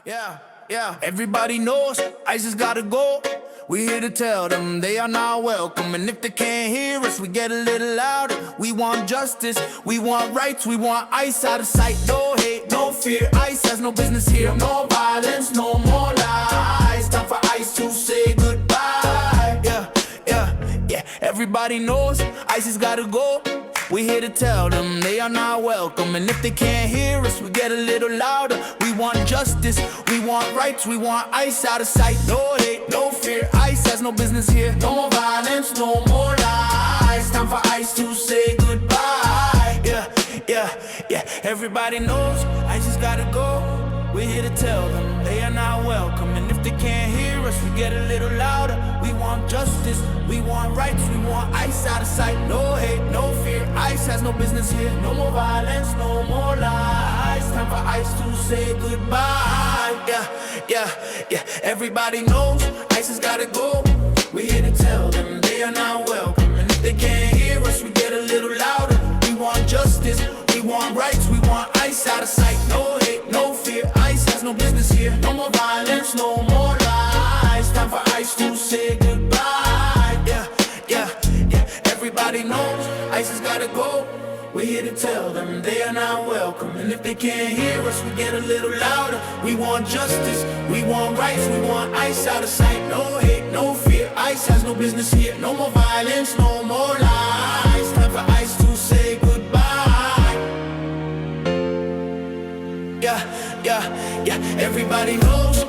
Yeah. Everybody knows ICE has gotta go. We here to tell them they are not welcome. And if they can't hear us, we get a little louder. We want justice, we want rights, we want ICE out of sight. No hate, no fear, ICE has no business here. No violence, no more lies. Time for ICE to say goodbye. Yeah. Everybody knows ICE has gotta go. We here to tell them they are not welcome. And if they can't hear us, we get a little louder. We want justice, we want rights, we want ICE out of sight. No hate, no fear, ICE has no business here. No more violence, no more lies. Time for ICE to say goodbye. Yeah. Everybody knows ICE has gotta go. We're here to tell them they are not welcome. And if they can't hear us, we get a little louder. We want justice, we want rights, we want ICE out of sight. No hate, no fear, ICE has no business here. No more violence, no more lies. Time for ICE to say goodbye. Yeah. Everybody knows ICE has gotta go. We're here to tell them they are not welcome. And if they can't hear us, we get a little louder. We want justice, we want rights, we want ICE out of sight. No hate, no fear, ICE has no business here. No more violence, no more lies. Time for ICE to say goodbye. Yeah. Everybody knows ICE has gotta go. We're here to tell them they are not welcome. And if they can't hear us, we get a little louder. We want justice, we want rights, we want ICE out of sight. No hate, no fear, ICE has no business here. No more violence, no more lies. Time for ICE to say goodbye. Yeah. Everybody knows